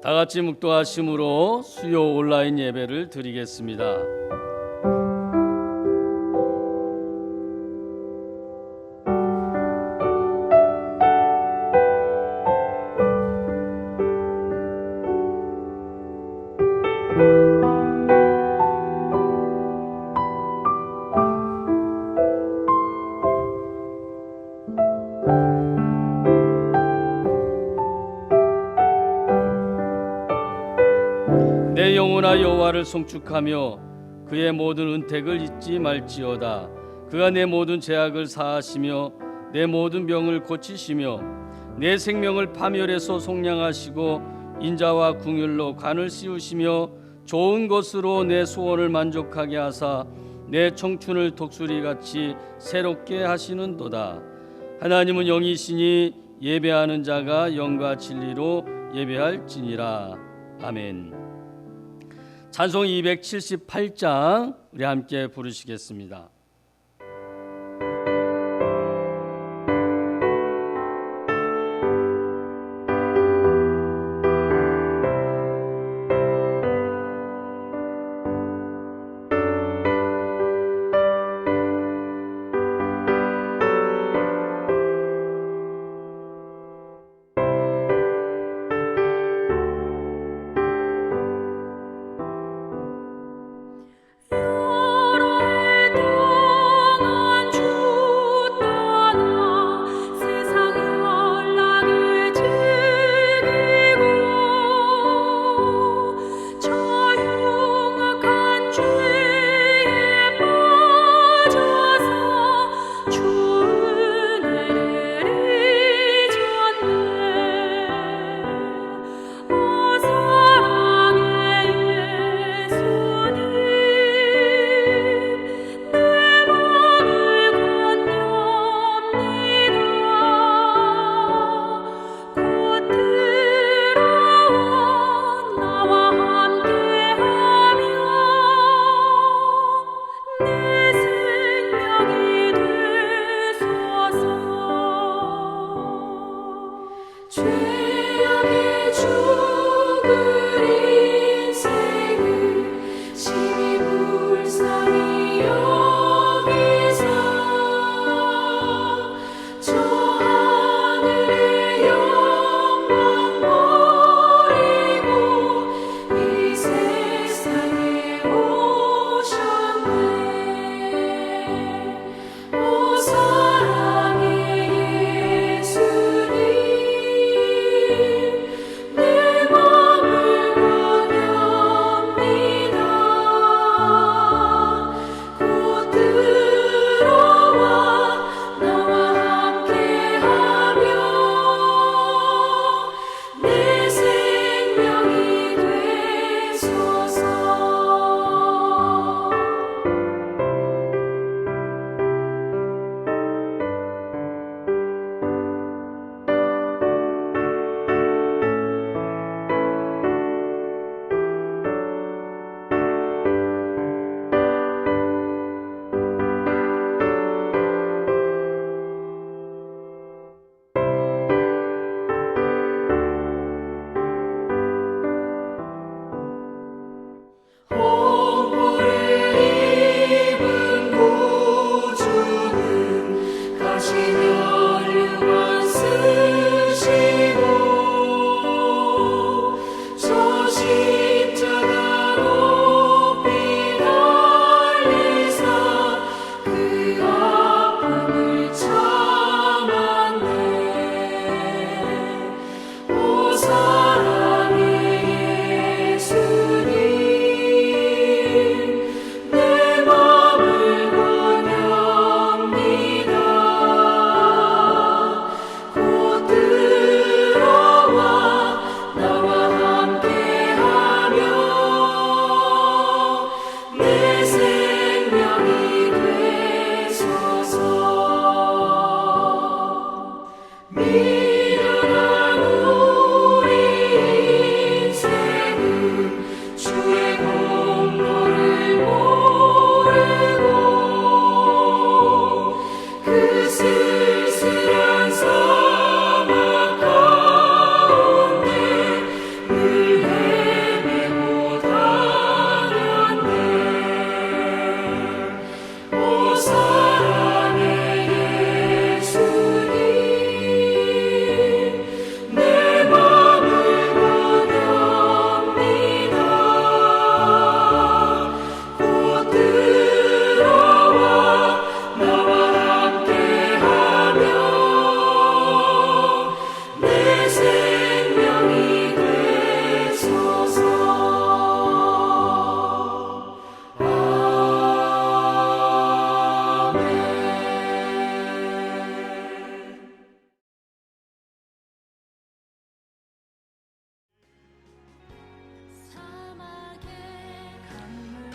다 같이 묵도하심으로 수요 온라인 예배를 드리겠습니다. 내 영혼아 여호와를 송축하며 그의 모든 은택을 잊지 말지어다. 그가 내 모든 죄악을 사하시며 내 모든 병을 고치시며 내 생명을 파멸에서 속량하시고 인자와 궁율로 관을 씌우시며 좋은 것으로 내 소원을 만족하게 하사 내 청춘을 독수리같이 새롭게 하시는도다. 하나님은 영이시니 예배하는 자가 영과 진리로 예배할지니라. 아멘. 찬송 278장 우리 함께 부르시겠습니다. 여러 해도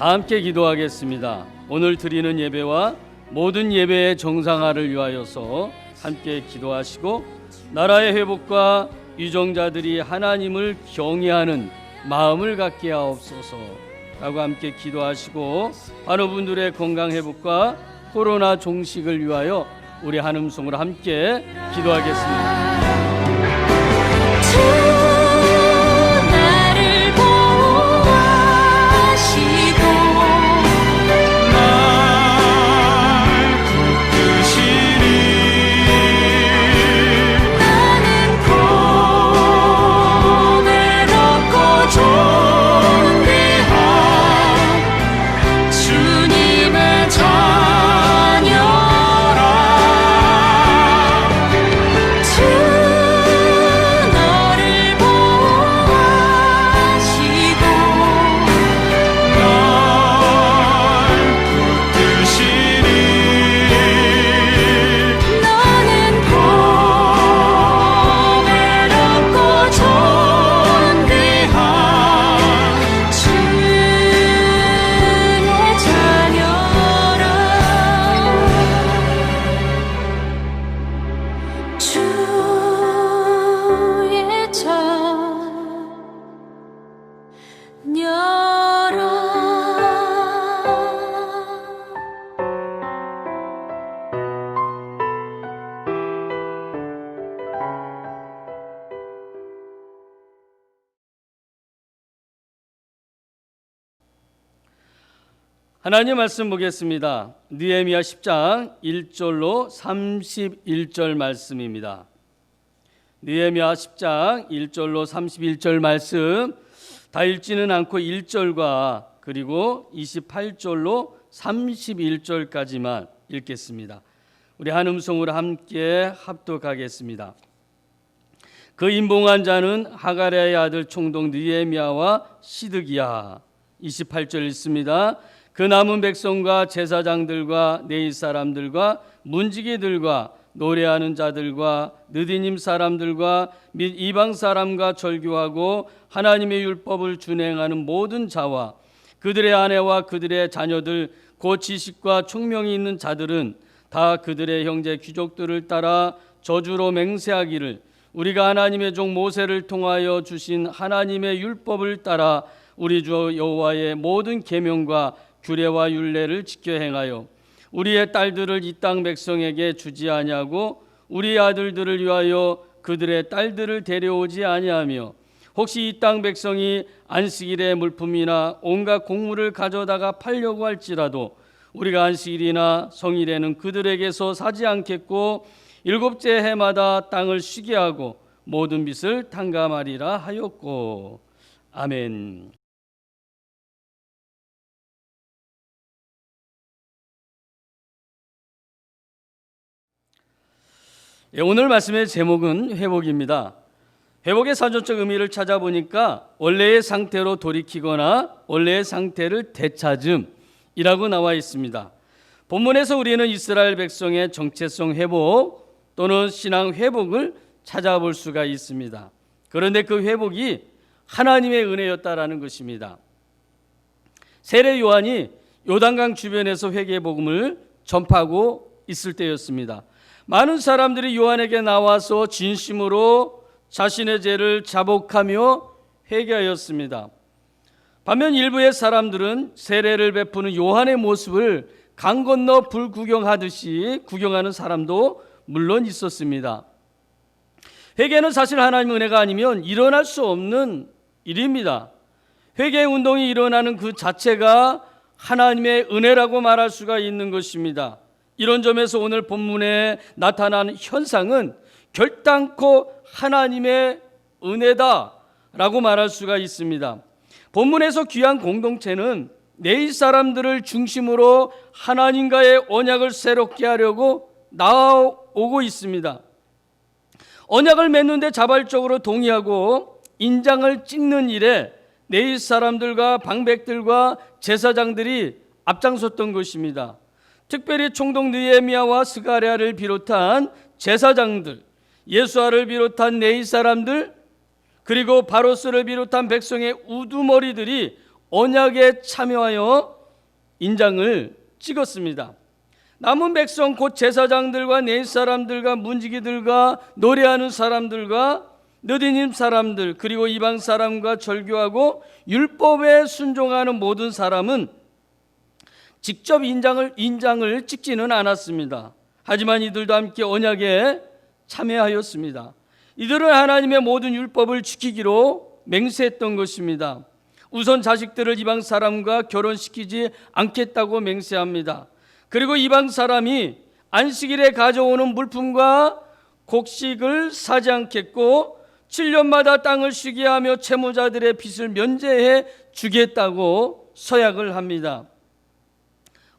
다 함께 기도하겠습니다. 오늘 드리는 예배와 모든 예배의 정상화를 위하여서 함께 기도하시고 나라의 회복과 유정자들이 하나님을 경외하는 마음을 갖게 하옵소서 라고 함께 기도하시고 환우분들의 건강 회복과 코로나 종식을 위하여 우리 한음성으로 함께 기도하겠습니다. 하나님 말씀 보겠습니다. 느헤미야 10장 1절로 31절 말씀입니다. 느헤미야 10장 1절로 31절 말씀 다 읽지는 않고 1절과 그리고 28절로 31절까지만 읽겠습니다. 우리 한음성으로 함께 합독하겠습니다. 그 임봉한 자는 하가랴의 아들 총독 느헤미야와 시드기야. 28절 읽습니다. 그 남은 백성과 제사장들과 네이 사람들과 문지기들과 노래하는 자들과 느디님 사람들과 및 이방 사람과 절규하고 하나님의 율법을 준행하는 모든 자와 그들의 아내와 그들의 자녀들 곧 지식과 총명이 있는 자들은 다 그들의 형제 귀족들을 따라 저주로 맹세하기를 우리가 하나님의 종 모세를 통하여 주신 하나님의 율법을 따라 우리 주 여호와의 모든 계명과 규례와 율례를 지켜 행하여 우리의 딸들을 이 땅 백성에게 주지 아니하고 우리 아들들을 위하여 그들의 딸들을 데려오지 아니하며 혹시 이 땅 백성이 안식일의 물품이나 온갖 곡물을 가져다가 팔려고 할지라도 우리가 안식일이나 성일에는 그들에게서 사지 않겠고 일곱째 해마다 땅을 쉬게 하고 모든 빚을 탕감하리라 하였고. 아멘. 오늘 말씀의 제목은 회복입니다. 회복의 사전적 의미를 찾아보니까 원래의 상태로 돌이키거나 원래의 상태를 되찾음이라고 나와 있습니다. 본문에서 우리는 이스라엘 백성의 정체성 회복 또는 신앙 회복을 찾아볼 수가 있습니다. 그런데 그 회복이 하나님의 은혜였다라는 것입니다. 세례 요한이 요단강 주변에서 회개의 복음을 전파하고 있을 때였습니다. 많은 사람들이 요한에게 나와서 진심으로 자신의 죄를 자복하며 회개하였습니다. 반면 일부의 사람들은 세례를 베푸는 요한의 모습을 강 건너 불 구경하듯이 구경하는 사람도 물론 있었습니다. 회개는 사실 하나님의 은혜가 아니면 일어날 수 없는 일입니다. 회개 운동이 일어나는 그 자체가 하나님의 은혜라고 말할 수가 있는 것입니다. 이런 점에서 오늘 본문에 나타난 현상은 결단코 하나님의 은혜다라고 말할 수가 있습니다. 본문에서 귀한 공동체는 네이 사람들을 중심으로 하나님과의 언약을 새롭게 하려고 나아오고 있습니다. 언약을 맺는데 자발적으로 동의하고 인장을 찍는 일에 네이 사람들과 방백들과 제사장들이 앞장섰던 것입니다. 특별히 총독 느헤미야와 스가랴를 비롯한 제사장들, 예수아를 비롯한 네이 사람들, 그리고 바로스를 비롯한 백성의 우두머리들이 언약에 참여하여 인장을 찍었습니다. 남은 백성 곧 제사장들과 레위 사람들과 문지기들과 노래하는 사람들과 느디님 사람들 그리고 이방 사람과 절교하고 율법에 순종하는 모든 사람은 직접 인장을 찍지는 않았습니다. 하지만 이들도 함께 언약에 참여하였습니다. 이들은 하나님의 모든 율법을 지키기로 맹세했던 것입니다. 우선 자식들을 이방 사람과 결혼시키지 않겠다고 맹세합니다. 그리고 이방 사람이 안식일에 가져오는 물품과 곡식을 사지 않겠고 7년마다 땅을 쉬게 하며 채무자들의 빚을 면제해 주겠다고 서약을 합니다.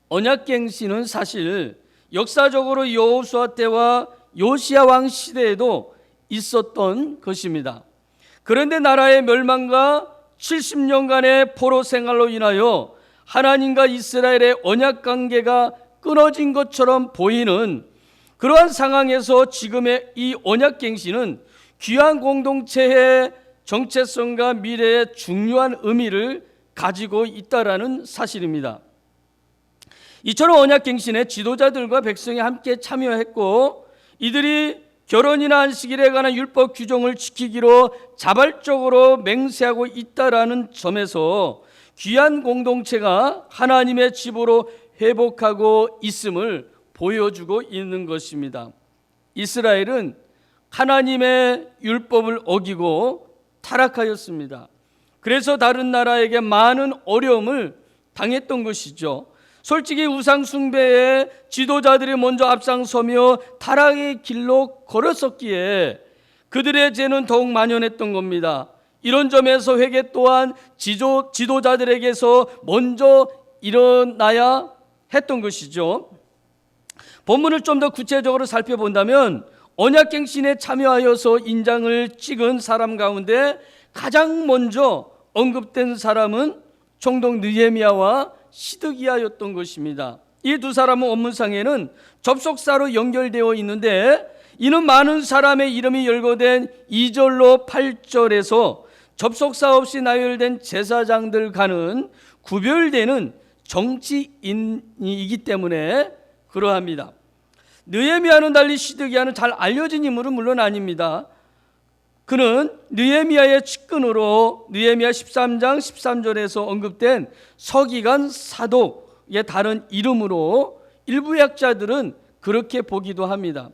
언약갱신은 사실 역사적으로 여호수아 때와 요시야 왕 시대에도 있었던 것입니다. 그런데 나라의 멸망과 70년간의 포로 생활로 인하여 하나님과 이스라엘의 언약 관계가 끊어진 것처럼 보이는 그러한 상황에서 지금의 이 언약갱신은 귀한 공동체의 정체성과 미래의 중요한 의미를 가지고 있다라는 사실입니다. 이처럼 언약갱신에 지도자들과 백성이 함께 참여했고 이들이 결혼이나 안식일에 관한 율법 규정을 지키기로 자발적으로 맹세하고 있다라는 점에서 귀한 공동체가 하나님의 집으로 회복하고 있음을 보여주고 있는 것입니다. 이스라엘은 하나님의 율법을 어기고 타락하였습니다. 그래서 다른 나라에게 많은 어려움을 당했던 것이죠. 솔직히 우상 숭배에 지도자들이 먼저 앞장서며 타락의 길로 걸었었기에 그들의 죄는 더욱 만연했던 겁니다. 이런 점에서 회개 또한 지도자들에게서 먼저 일어나야 했던 것이죠. 본문을 좀 더 구체적으로 살펴본다면 언약갱신에 참여하여서 인장을 찍은 사람 가운데 가장 먼저 언급된 사람은 총독 느헤미야와 시드기야였던 것입니다. 이 두 사람은 원문상에는 접속사로 연결되어 있는데 이는 많은 사람의 이름이 열거된 2절로 8절에서 접속사 없이 나열된 제사장들과는 구별되는 정치인이기 때문에 그러합니다. 느헤미야는 달리 시드기야는 잘 알려진 인물은 물론 아닙니다. 그는 느헤미야의 측근으로 느헤미야 13장 13절에서 언급된 서기관 사독의 다른 이름으로 일부 학자들은 그렇게 보기도 합니다.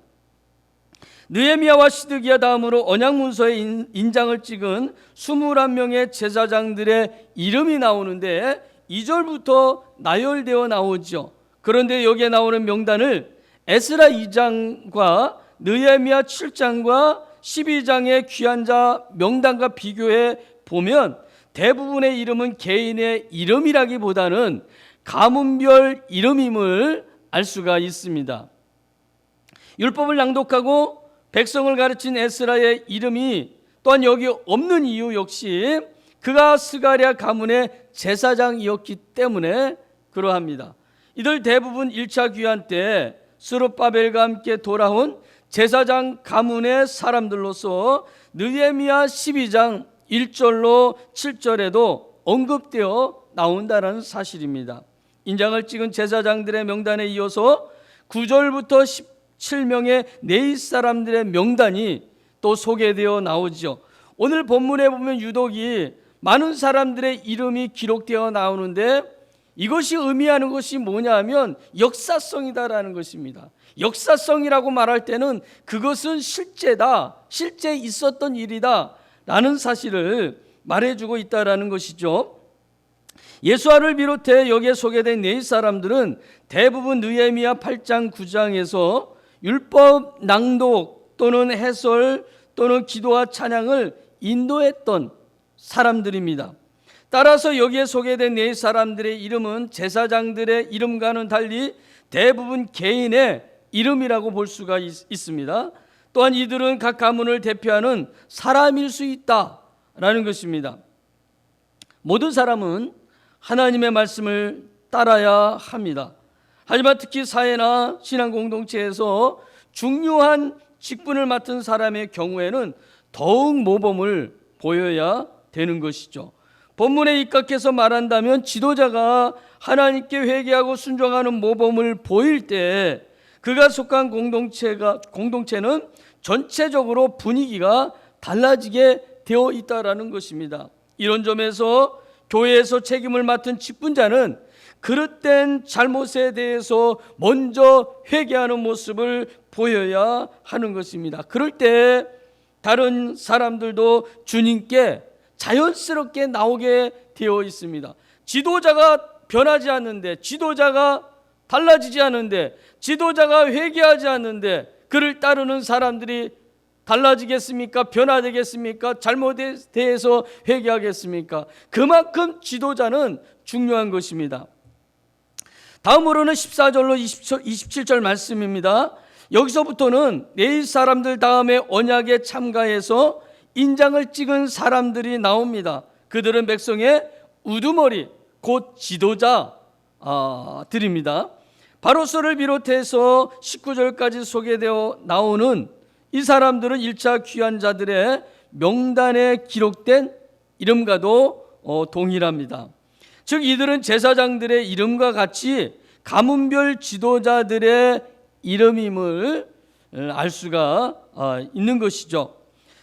느헤미야와 시드기야 다음으로 언약문서에 인장을 찍은 21명의 제사장들의 이름이 나오는데 2절부터 나열되어 나오죠. 그런데 여기에 나오는 명단을 에스라 2장과 느헤미야 7장과 12장의 귀한 자 명단과 비교해 보면 대부분의 이름은 개인의 이름이라기보다는 가문별 이름임을 알 수가 있습니다. 율법을 낭독하고 백성을 가르친 에스라의 이름이 또한 여기 없는 이유 역시 그가 스가랴 가문의 제사장이었기 때문에 그러합니다. 이들 대부분 1차 귀환 때 스룹바벨과 함께 돌아온 제사장 가문의 사람들로서 느헤미야 12장 1절로 7절에도 언급되어 나온다는 사실입니다. 인장을 찍은 제사장들의 명단에 이어서 9절부터 17명의 레위 사람들의 명단이 또 소개되어 나오죠. 오늘 본문에 보면 유독이 많은 사람들의 이름이 기록되어 나오는데 이것이 의미하는 것이 뭐냐 하면 역사성이다라는 것입니다. 역사성이라고 말할 때는 그것은 실제다, 실제 있었던 일이다 라는 사실을 말해주고 있다라는 것이죠. 예수아를 비롯해 여기에 소개된 레위 사람들은 대부분 느헤미야 8장 9장에서 율법 낭독 또는 해설 또는 기도와 찬양을 인도했던 사람들입니다. 따라서 여기에 소개된 레위 사람들의 이름은 제사장들의 이름과는 달리 대부분 개인의 이름이라고 볼 수가 있습니다. 또한 이들은 각 가문을 대표하는 사람일 수 있다라는 것입니다. 모든 사람은 하나님의 말씀을 따라야 합니다. 하지만 특히 사회나 신앙 공동체에서 중요한 직분을 맡은 사람의 경우에는 더욱 모범을 보여야 되는 것이죠. 본문에 입각해서 말한다면 지도자가 하나님께 회개하고 순종하는 모범을 보일 때 그가 속한 공동체는 전체적으로 분위기가 달라지게 되어 있다라는 것입니다. 이런 점에서 교회에서 책임을 맡은 직분자는 그릇된 잘못에 대해서 먼저 회개하는 모습을 보여야 하는 것입니다. 그럴 때 다른 사람들도 주님께 자연스럽게 나오게 되어 있습니다. 지도자가 변하지 않는데, 지도자가 달라지지 않는데, 지도자가 회개하지 않는데 그를 따르는 사람들이 달라지겠습니까? 변화되겠습니까? 잘못에 대해서 회개하겠습니까? 그만큼 지도자는 중요한 것입니다. 다음으로는 14절로 27절 말씀입니다. 여기서부터는 내 사람들 다음에 언약에 참가해서 인장을 찍은 사람들이 나옵니다. 그들은 백성의 우두머리, 곧 지도자들입니다. 바로서를 비롯해서 19절까지 소개되어 나오는 이 사람들은 1차 귀환자들의 명단에 기록된 이름과도 동일합니다. 즉 이들은 제사장들의 이름과 같이 가문별 지도자들의 이름임을 알 수가 있는 것이죠.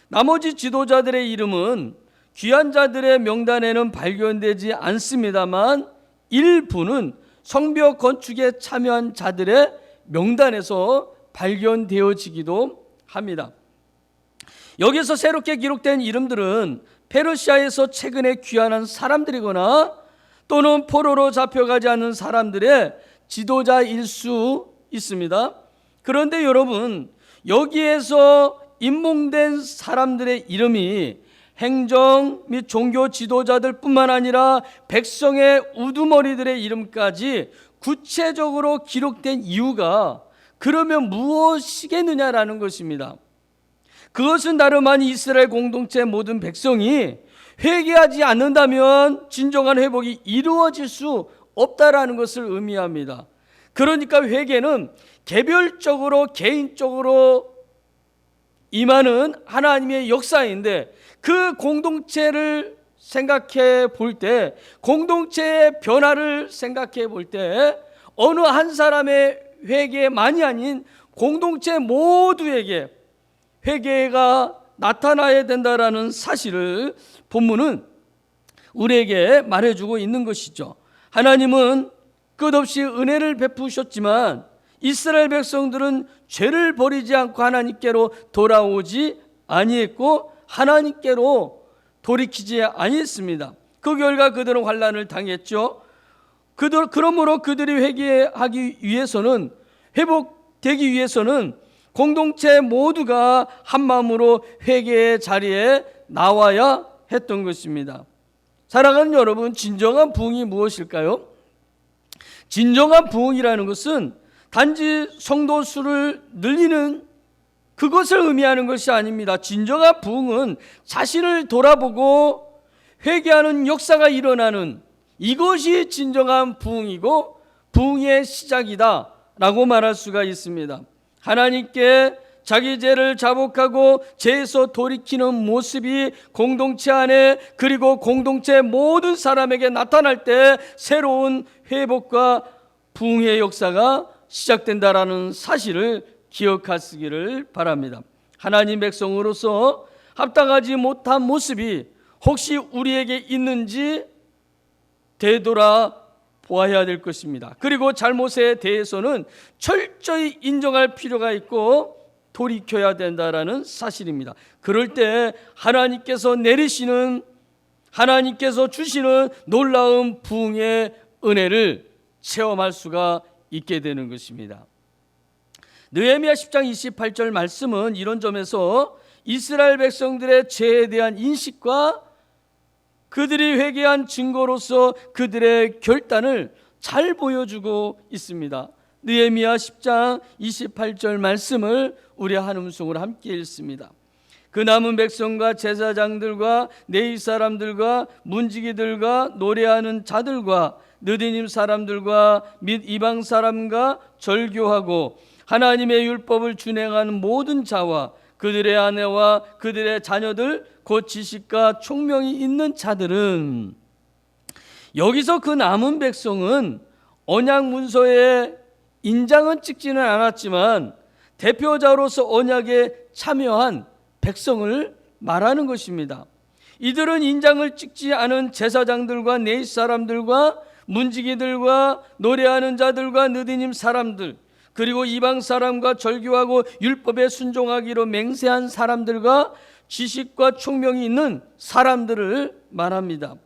나머지 지도자들의 이름은 귀환자들의 명단에는 발견되지 않습니다만 일부는 성벽 건축에 참여한 자들의 명단에서 발견되어지기도 합니다. 여기서 새롭게 기록된 이름들은 페르시아에서 최근에 귀환한 사람들이거나 또는 포로로 잡혀가지 않은 사람들의 지도자일 수 있습니다. 그런데 여러분, 여기에서 임몽된 사람들의 이름이 행정 및 종교 지도자들 뿐만 아니라 백성의 우두머리들의 이름까지 구체적으로 기록된 이유가 그러면 무엇이겠느냐라는 것입니다. 그것은 다름 아닌 이스라엘 공동체 모든 백성이 회개하지 않는다면 진정한 회복이 이루어질 수 없다라는 것을 의미합니다. 그러니까 회개는 개별적으로 개인적으로 임하는 하나님의 역사인데 그 공동체를 생각해 볼 때, 공동체의 변화를 생각해 볼 때 어느 한 사람의 회개만이 아닌 공동체 모두에게 회개가 나타나야 된다라는 사실을 본문은 우리에게 말해주고 있는 것이죠. 하나님은 끝없이 은혜를 베푸셨지만 이스라엘 백성들은 죄를 버리지 않고 하나님께로 돌아오지 아니했고 하나님께로 돌이키지 아니했습니다. 그 결과 그들은 환난을 당했죠. 그러므로 그들이 회개하기 위해서는, 회복되기 위해서는 공동체 모두가 한 마음으로 회개의 자리에 나와야 했던 것입니다. 사랑하는 여러분, 진정한 부흥이 무엇일까요? 진정한 부흥이라는 것은 단지 성도 수를 늘리는 그것을 의미하는 것이 아닙니다. 진정한 부흥은 자신을 돌아보고 회개하는 역사가 일어나는 이것이 진정한 부흥이고 부흥의 시작이다 라고 말할 수가 있습니다. 하나님께 자기 죄를 자복하고 죄에서 돌이키는 모습이 공동체 안에 그리고 공동체 모든 사람에게 나타날 때 새로운 회복과 부흥의 역사가 시작된다라는 사실을 기억하시기를 바랍니다. 하나님 백성으로서 합당하지 못한 모습이 혹시 우리에게 있는지 되돌아 보아야 될 것입니다. 그리고 잘못에 대해서는 철저히 인정할 필요가 있고 돌이켜야 된다라는 사실입니다. 그럴 때 하나님께서 주시는 놀라운 부흥의 은혜를 체험할 수가 있게 되는 것입니다. 느헤미야 10장 28절 말씀은 이런 점에서 이스라엘 백성들의 죄에 대한 인식과 그들이 회개한 증거로서 그들의 결단을 잘 보여주고 있습니다. 느헤미야 10장 28절 말씀을 우리 한 음성으로 함께 읽습니다. 그 남은 백성과 제사장들과 레위 사람들과 문지기들과 노래하는 자들과 느디님 사람들과 및 이방 사람과 절교하고 하나님의 율법을 준행하는 모든 자와 그들의 아내와 그들의 자녀들 곧 지식과 총명이 있는 자들은 여기서 그 남은 백성은 언약 문서에 인장은 찍지는 않았지만 대표자로서 언약에 참여한 백성을 말하는 것입니다. 이들은 인장을 찍지 않은 제사장들과 네이 사람들과 문지기들과 노래하는 자들과 느디님 사람들, 그리고 이방 사람과 절교하고 율법에 순종하기로 맹세한 사람들과 지식과 총명이 있는 사람들을 말합니다.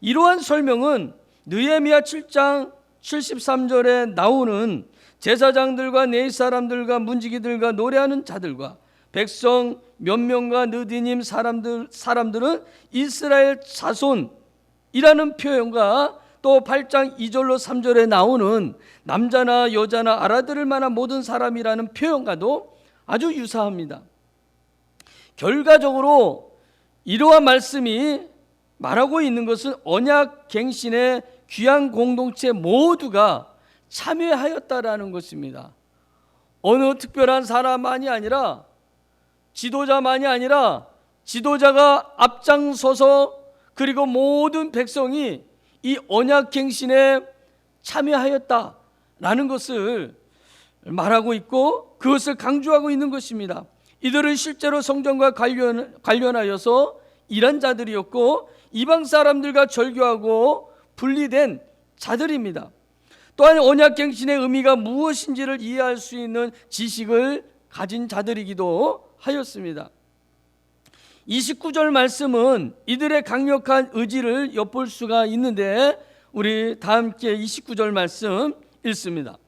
이러한 설명은 느헤미야 7장 73절에 나오는 제사장들과 네이 사람들과 문지기들과 노래하는 자들과 백성 몇 명과 느디님 사람들은 이스라엘 자손이라는 표현과 또 8장 2절로 3절에 나오는 남자나 여자나 알아들을 만한 모든 사람이라는 표현과도 아주 유사합니다. 결과적으로 이러한 말씀이 말하고 있는 것은 언약 갱신의 귀한 공동체 모두가 참여하였다라는 것입니다. 어느 특별한 사람만이 아니라, 지도자만이 아니라 지도자가 앞장서서 그리고 모든 백성이 이 언약 갱신에 참여하였다라는 것을 말하고 있고 그것을 강조하고 있는 것입니다. 이들은 실제로 성전과 관련하여서 일한 자들이었고 이방 사람들과 절교하고 분리된 자들입니다. 또한 언약갱신의 의미가 무엇인지를 이해할 수 있는 지식을 가진 자들이기도 하였습니다. 29절 말씀은 이들의 강력한 의지를 엿볼 수가 있는데 우리 다 함께 29절 말씀 읽습니다.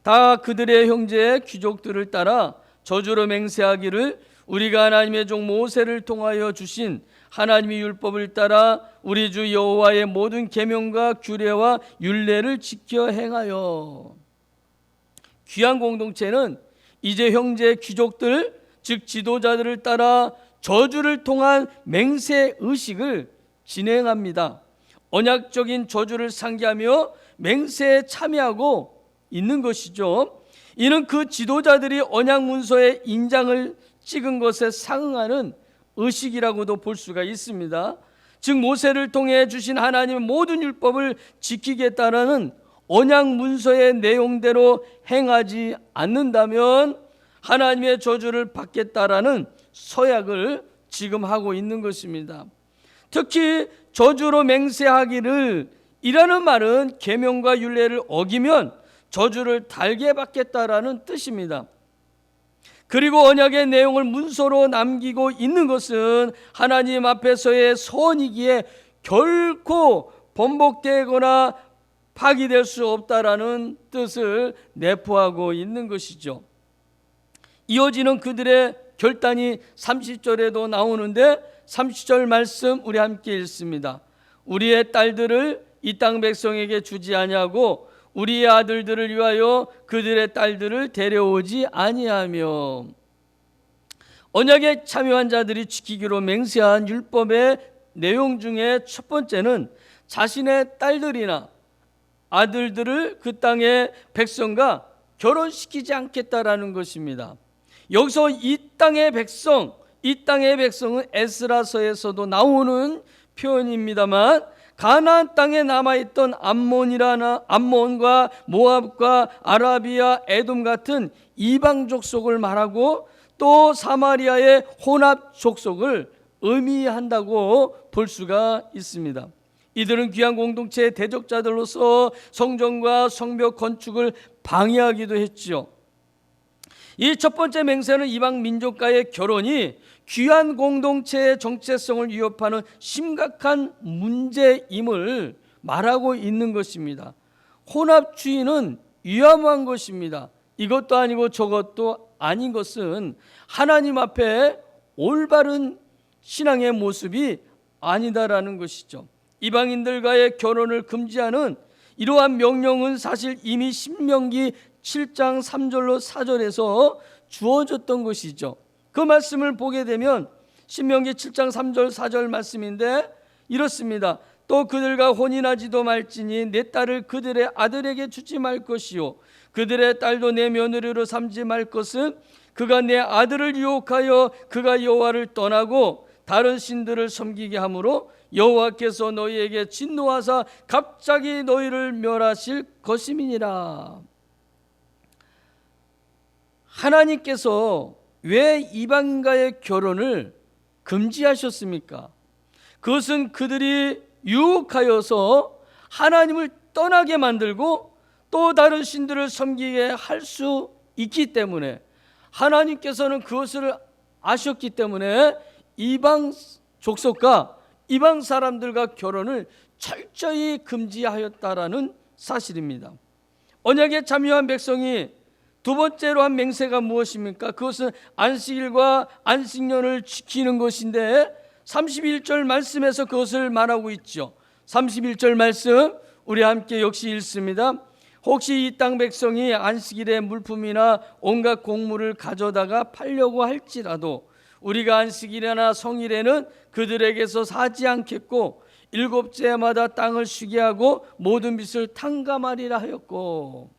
다 그들의 형제 귀족들을 따라 저주로 맹세하기를 우리가 하나님의 종 모세를 통하여 주신 하나님의 율법을 따라 우리 주 여호와의 모든 계명과 규례와 율례를 지켜 행하여. 귀한 공동체는 이제 형제 귀족들 즉 지도자들을 따라 저주를 통한 맹세 의식을 진행합니다. 언약적인 저주를 상기하며 맹세에 참여하고 있는 것이죠. 이는 그 지도자들이 언약 문서에 인장을 찍은 것에 상응하는 의식이라고도 볼 수가 있습니다. 즉 모세를 통해 주신 하나님의 모든 율법을 지키겠다라는 언약 문서의 내용대로 행하지 않는다면 하나님의 저주를 받겠다라는 서약을 지금 하고 있는 것입니다. 특히 저주로 맹세하기를 이라는 말은 계명과 율례를 어기면 저주를 달게 받겠다라는 뜻입니다. 그리고 언약의 내용을 문서로 남기고 있는 것은 하나님 앞에서의 선이기에 결코 번복되거나 파기될 수 없다라는 뜻을 내포하고 있는 것이죠. 이어지는 그들의 결단이 30절에도 나오는데 30절 말씀 우리 함께 읽습니다. 우리의 딸들을 이 땅 백성에게 주지 아니하고 우리의 아들들을 위하여 그들의 딸들을 데려오지 아니하며. 언약에 참여한 자들이 지키기로 맹세한 율법의 내용 중에 첫 번째는 자신의 딸들이나 아들들을 그 땅의 백성과 결혼시키지 않겠다라는 것입니다. 여기서 이 땅의 백성은 에스라서에서도 나오는 표현입니다만 가나안 땅에 남아있던 암몬과 모압과 아라비아, 에돔 같은 이방 족속을 말하고 또 사마리아의 혼합 족속을 의미한다고 볼 수가 있습니다. 이들은 귀한 공동체의 대적자들로서 성전과 성벽 건축을 방해하기도 했지요. 이 첫 번째 맹세는 이방 민족과의 결혼이 귀한 공동체의 정체성을 위협하는 심각한 문제임을 말하고 있는 것입니다. 혼합주의는 위험한 것입니다. 이것도 아니고 저것도 아닌 것은 하나님 앞에 올바른 신앙의 모습이 아니다라는 것이죠. 이방인들과의 결혼을 금지하는 이러한 명령은 사실 이미 신명기 7장 3절로 4절에서 주어졌던 것이죠. 그 말씀을 보게 되면 신명기 7장 3절 4절 말씀인데 이렇습니다. 또 그들과 혼인하지도 말지니 내 딸을 그들의 아들에게 주지 말 것이요 그들의 딸도 내 며느리로 삼지 말 것은 그가 내 아들을 유혹하여 그가 여호와를 떠나고 다른 신들을 섬기게 함으로 여호와께서 너희에게 진노하사 갑자기 너희를 멸하실 것임이니라. 하나님께서 왜 이방인과의 결혼을 금지하셨습니까? 그것은 그들이 유혹하여서 하나님을 떠나게 만들고 또 다른 신들을 섬기게 할 수 있기 때문에, 하나님께서는 그것을 아셨기 때문에 이방 족속과 이방 사람들과 결혼을 철저히 금지하였다라는 사실입니다. 언약에 참여한 백성이 두 번째로 한 맹세가 무엇입니까? 그것은 안식일과 안식년을 지키는 것인데 31절 말씀에서 그것을 말하고 있죠. 31절 말씀 우리 함께 역시 읽습니다. 혹시 이 땅 백성이 안식일에 물품이나 온갖 곡물을 가져다가 팔려고 할지라도 우리가 안식일이나 성일에는 그들에게서 사지 않겠고 일곱째마다 땅을 쉬게 하고 모든 빚을 탕감하리라 하였고,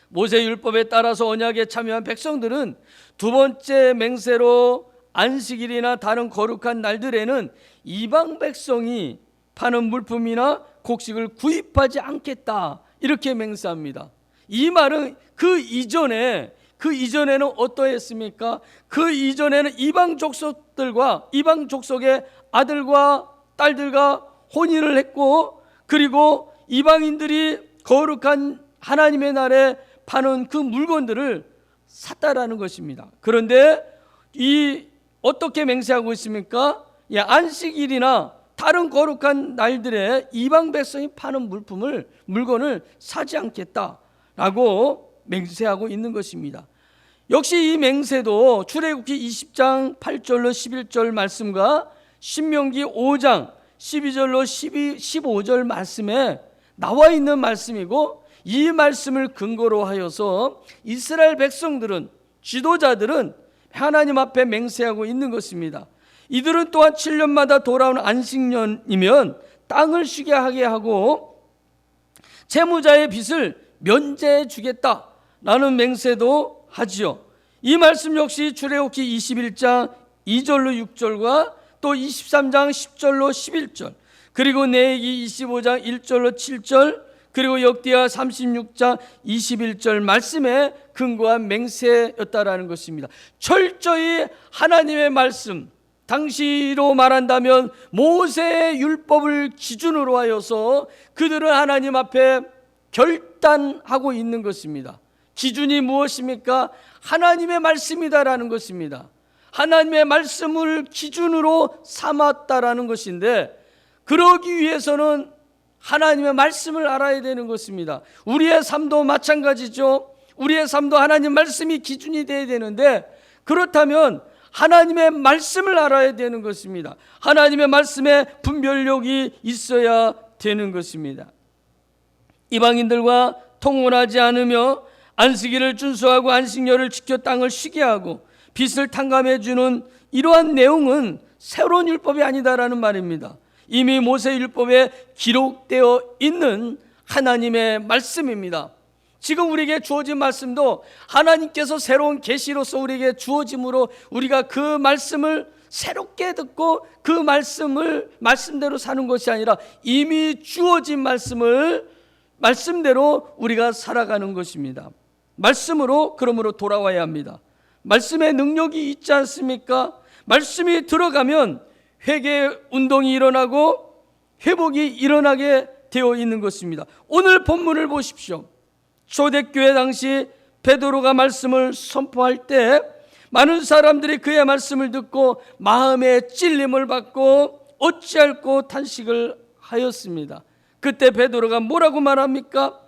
모세 율법에 따라서 언약에 참여한 백성들은 두 번째 맹세로 안식일이나 다른 거룩한 날들에는 이방 백성이 파는 물품이나 곡식을 구입하지 않겠다, 이렇게 맹세합니다. 이 말은 그 이전에는 어떠했습니까? 그 이전에는 이방 족속들과 이방 족속의 아들과 딸들과 혼인을 했고, 그리고 이방인들이 거룩한 하나님의 날에 파는 그 물건들을 샀다라는 것입니다. 그런데 어떻게 맹세하고 있습니까? 안식일이나 다른 거룩한 날들에 이방 백성이 파는 물건을 사지 않겠다라고 맹세하고 있는 것입니다. 역시 이 맹세도 출애굽기 20장 8절로 11절 말씀과 신명기 5장 12절로 15절 말씀에 나와 있는 말씀이고, 이 말씀을 근거로 하여서 이스라엘 백성들은, 지도자들은 하나님 앞에 맹세하고 있는 것입니다. 이들은 또한 7년마다 돌아오는 안식년이면 땅을 쉬게 하게 하고 채무자의 빚을 면제해 주겠다라는 맹세도 하지요. 이 말씀 역시 출애굽기 21장 2절로 6절과 또 23장 10절로 11절, 그리고 레위기 25장 1절로 7절, 그리고 역대하 36장 21절 말씀에 근거한 맹세였다라는 것입니다. 철저히 하나님의 말씀, 당시로 말한다면 모세의 율법을 기준으로 하여서 그들은 하나님 앞에 결단하고 있는 것입니다. 기준이 무엇입니까? 하나님의 말씀이다라는 것입니다. 하나님의 말씀을 기준으로 삼았다라는 것인데, 그러기 위해서는 하나님의 말씀을 알아야 되는 것입니다. 우리의 삶도 마찬가지죠. 우리의 삶도 하나님 말씀이 기준이 되어야 되는데, 그렇다면 하나님의 말씀을 알아야 되는 것입니다. 하나님의 말씀에 분별력이 있어야 되는 것입니다. 이방인들과 통혼하지 않으며 안식일을 준수하고 안식년을 지켜 땅을 쉬게 하고 빚을 탕감해 주는 이러한 내용은 새로운 율법이 아니다라는 말입니다. 이미 모세 율법에 기록되어 있는 하나님의 말씀입니다. 지금 우리에게 주어진 말씀도 하나님께서 새로운 계시로서 우리에게 주어짐으로 우리가 그 말씀을 새롭게 듣고 그 말씀대로 사는 것이 아니라 이미 주어진 말씀대로 우리가 살아가는 것입니다. 말씀으로 그러므로 돌아와야 합니다. 말씀의 능력이 있지 않습니까? 말씀이 들어가면 회개 운동이 일어나고 회복이 일어나게 되어 있는 것입니다. 오늘 본문을 보십시오. 초대교회 당시 베드로가 말씀을 선포할 때 많은 사람들이 그의 말씀을 듣고 마음의 찔림을 받고 어찌할꼬 탄식을 하였습니다. 그때 베드로가 뭐라고 말합니까?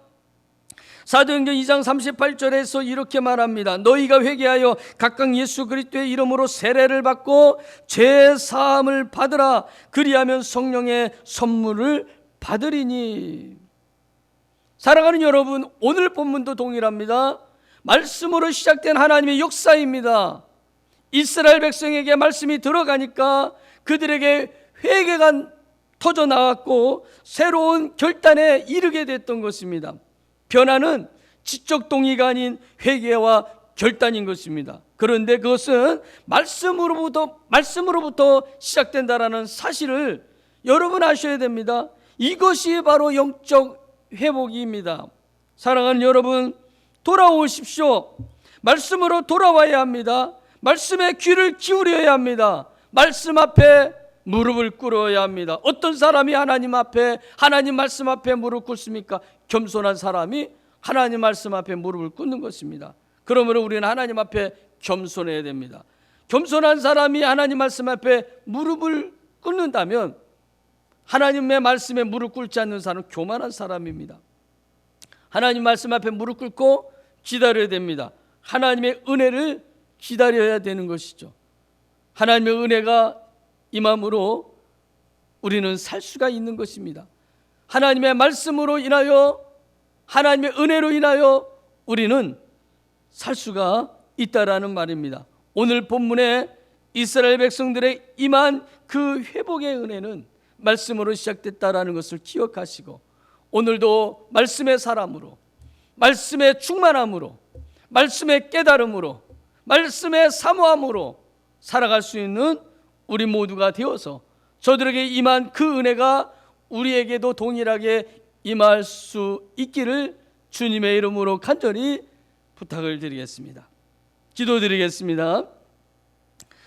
사도행전 2장 38절에서 이렇게 말합니다. 너희가 회개하여 각각 예수 그리스도의 이름으로 세례를 받고 죄 사함을 받으라. 그리하면 성령의 선물을 받으리니. 사랑하는 여러분, 오늘 본문도 동일합니다. 말씀으로 시작된 하나님의 역사입니다. 이스라엘 백성에게 말씀이 들어가니까 그들에게 회개가 터져 나왔고 새로운 결단에 이르게 됐던 것입니다. 변화는 지적 동의가 아닌 회개와 결단인 것입니다. 그런데 그것은 말씀으로부터 시작된다라는 사실을 여러분 아셔야 됩니다. 이것이 바로 영적 회복입니다. 사랑하는 여러분, 돌아오십시오. 말씀으로 돌아와야 합니다. 말씀에 귀를 기울여야 합니다. 말씀 앞에 무릎을 꿇어야 합니다. 어떤 사람이 하나님 말씀 앞에 무릎 꿇습니까? 겸손한 사람이 하나님 말씀 앞에 무릎을 꿇는 것입니다. 그러므로 우리는 하나님 앞에 겸손해야 됩니다. 겸손한 사람이 하나님 말씀 앞에 무릎을 꿇는다면 하나님의 말씀에 무릎 꿇지 않는 사람은 교만한 사람입니다. 하나님 말씀 앞에 무릎 꿇고 기다려야 됩니다. 하나님의 은혜를 기다려야 되는 것이죠. 하나님의 은혜가 임함으로 우리는 살 수가 있는 것입니다. 하나님의 말씀으로 인하여, 하나님의 은혜로 인하여 우리는 살 수가 있다라는 말입니다. 오늘 본문에 이스라엘 백성들의 임한 그 회복의 은혜는 말씀으로 시작됐다라는 것을 기억하시고, 오늘도 말씀의 사람으로, 말씀의 충만함으로, 말씀의 깨달음으로, 말씀의 사모함으로 살아갈 수 있는 우리 모두가 되어서 저들에게 임한 그 은혜가 우리에게도 동일하게 임할 수 있기를 주님의 이름으로 간절히 부탁을 드리겠습니다. 기도드리겠습니다.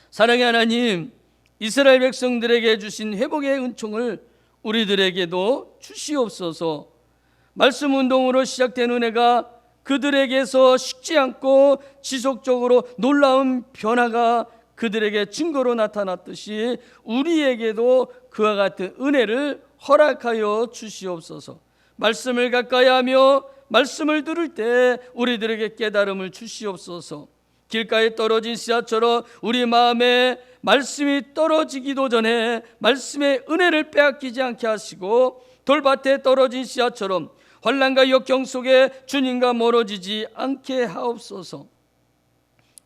사랑의 하나님, 이스라엘 백성들에게 주신 회복의 은총을 우리들에게도 주시옵소서. 말씀 운동으로 시작된 은혜가 그들에게서 식지 않고 지속적으로 놀라운 변화가 그들에게 증거로 나타났듯이 우리에게도 그와 같은 은혜를 허락하여 주시옵소서. 말씀을 가까이 하며 말씀을 들을 때 우리들에게 깨달음을 주시옵소서. 길가에 떨어진 씨앗처럼 우리 마음에 말씀이 떨어지기도 전에 말씀의 은혜를 빼앗기지 않게 하시고, 돌밭에 떨어진 씨앗처럼 환난과 역경 속에 주님과 멀어지지 않게 하옵소서.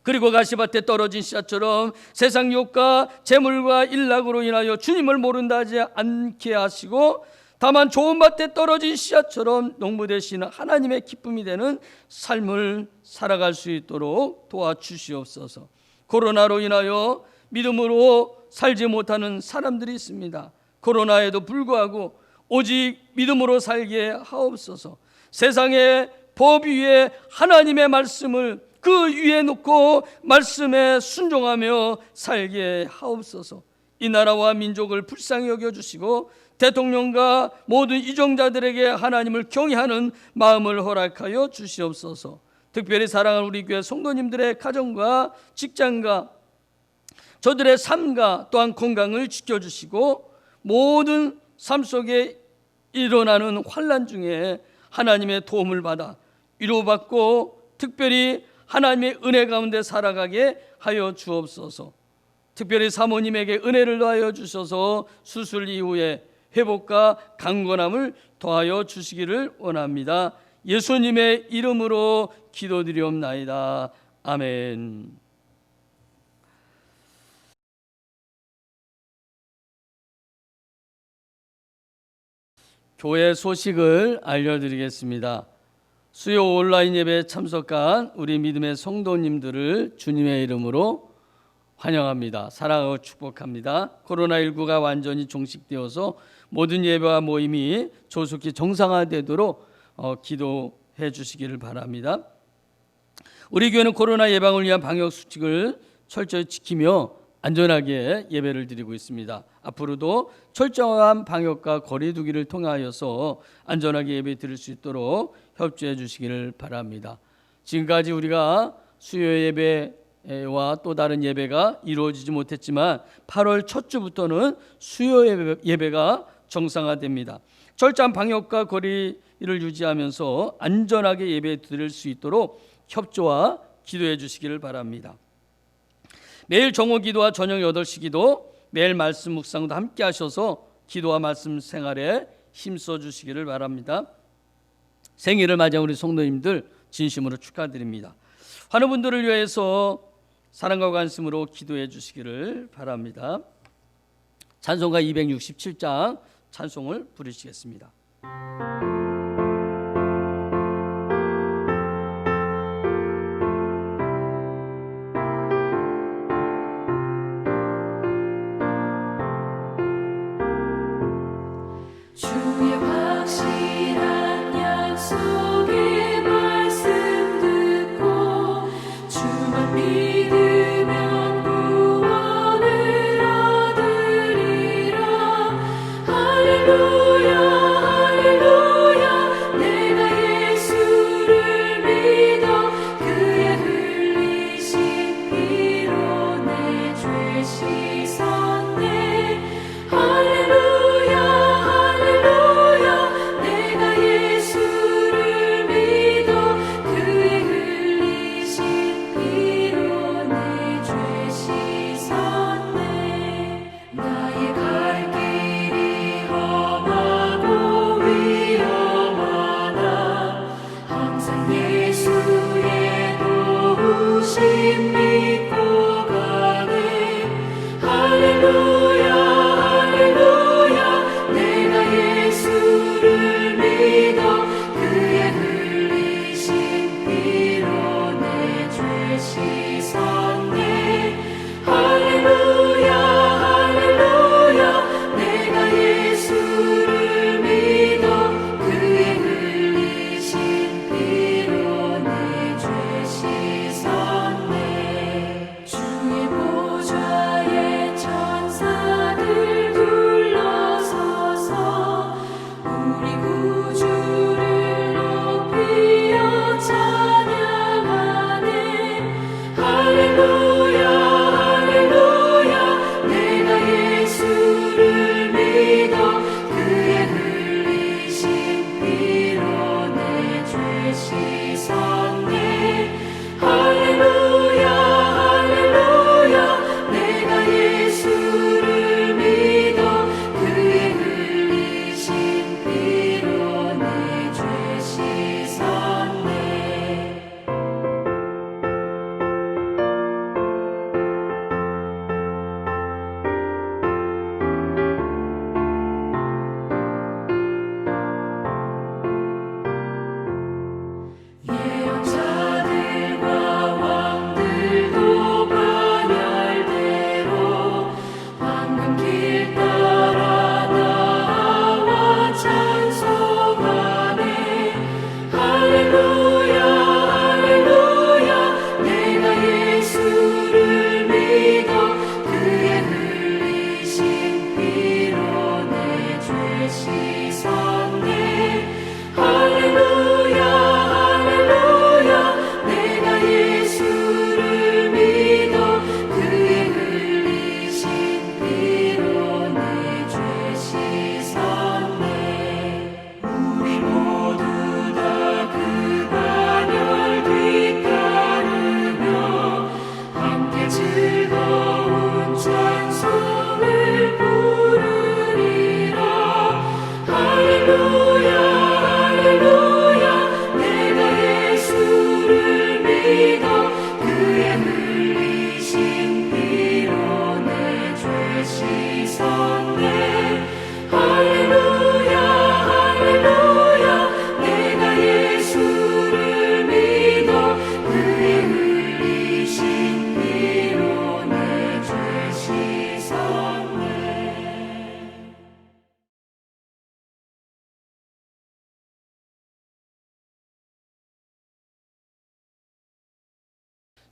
그리고 가시밭에 떨어진 씨앗처럼 세상 욕과 재물과 일락으로 인하여 주님을 모른다 하지 않게 하시고, 다만 좋은 밭에 떨어진 씨앗처럼 농부 되시는 하나님의 기쁨이 되는 삶을 살아갈 수 있도록 도와주시옵소서. 코로나로 인하여 믿음으로 살지 못하는 사람들이 있습니다. 코로나에도 불구하고 오직 믿음으로 살게 하옵소서. 세상의 법 위에 하나님의 말씀을 그 위에 놓고 말씀에 순종하며 살게 하옵소서. 이 나라와 민족을 불쌍히 여겨주시고 대통령과 모든 이종자들에게 하나님을 경외하는 마음을 허락하여 주시옵소서. 특별히 사랑하는 우리 교회 성도님들의 가정과 직장과 저들의 삶과 또한 건강을 지켜주시고, 모든 삶 속에 일어나는 환난 중에 하나님의 도움을 받아 위로받고 특별히 하나님의 은혜 가운데 살아가게 하여 주옵소서. 특별히 사모님에게 은혜를 더하여 주셔서 수술 이후에 회복과 강건함을 더하여 주시기를 원합니다. 예수님의 이름으로 기도드리옵나이다. 아멘. 교회 소식을 알려드리겠습니다. 수요 온라인 예배에 참석한 우리 믿음의 성도님들을 주님의 이름으로 환영합니다. 사랑하고 축복합니다. 코로나19가 완전히 종식되어서 모든 예배와 모임이 조속히 정상화되도록 기도해 주시기를 바랍니다. 우리 교회는 코로나 예방을 위한 방역 수칙을 철저히 지키며 안전하게 예배를 드리고 있습니다. 앞으로도 철저한 방역과 거리 두기를 통하여서 안전하게 예배 드릴 수 있도록 협조해 주시기를 바랍니다. 지금까지 우리가 수요 예배와 또 다른 예배가 이루어지지 못했지만 8월 첫 주부터는 수요 예배가 정상화됩니다. 철저한 방역과 거리를 유지하면서 안전하게 예배 드릴 수 있도록 협조와 기도해 주시기를 바랍니다. 매일 정오 기도와 저녁 8시 기도, 매일 말씀 묵상도 함께 하셔서 기도와 말씀 생활에 힘써 주시기를 바랍니다. 생일을 맞이한 우리 성도님들 진심으로 축하드립니다. 환우분들을 위해서 사랑과 관심으로 기도해 주시기를 바랍니다. 찬송가 267장 찬송을 부르시겠습니다.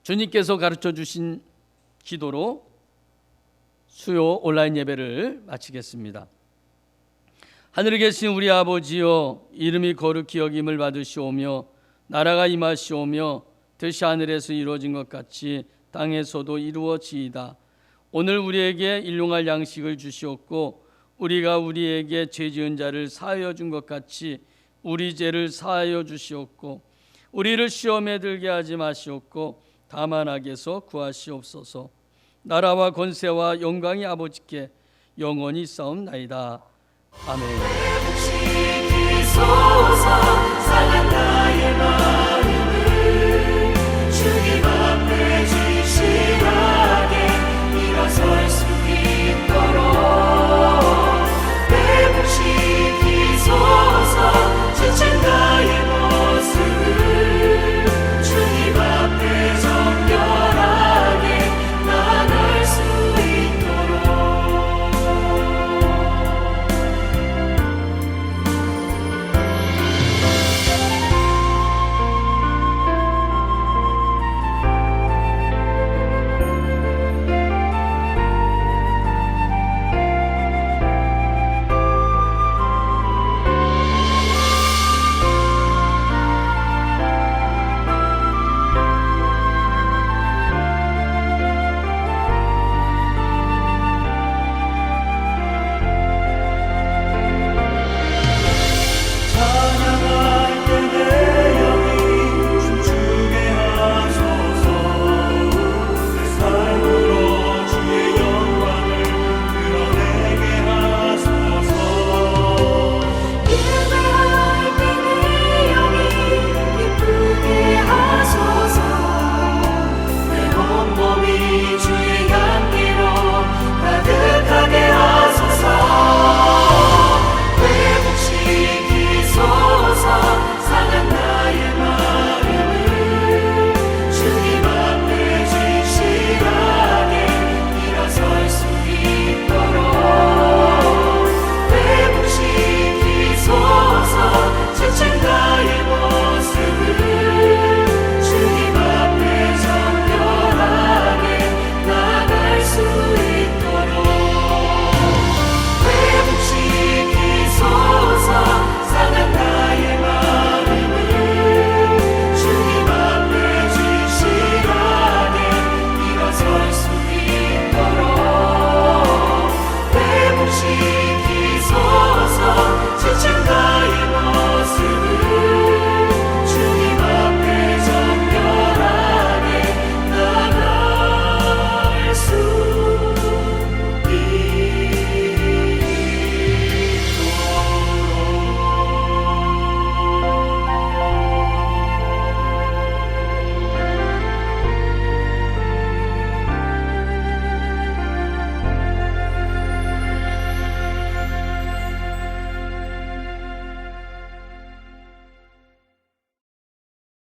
주님께서 가르쳐 주신 기도로 수요 온라인 예배를 마치겠습니다. 하늘에 계신 우리 아버지여, 이름이 거룩히 여김을 받으시오며 나라가 임하시오며 뜻이 하늘에서 이루어진 것 같이 땅에서도 이루어지이다. 오늘 우리에게 일용할 양식을 주시옵고 우리가 우리에게 죄 지은 자를 사하여 준 것 같이 우리 죄를 사하여 주시옵고 우리를 시험에 들게 하지 마시옵고 다만 악에서 구하시옵소서. 나라와 권세와 영광이 아버지께 영원히 있사옵나이다. 아멘. 상한 나의 마음을 주님 앞에 진실하게 일어설 수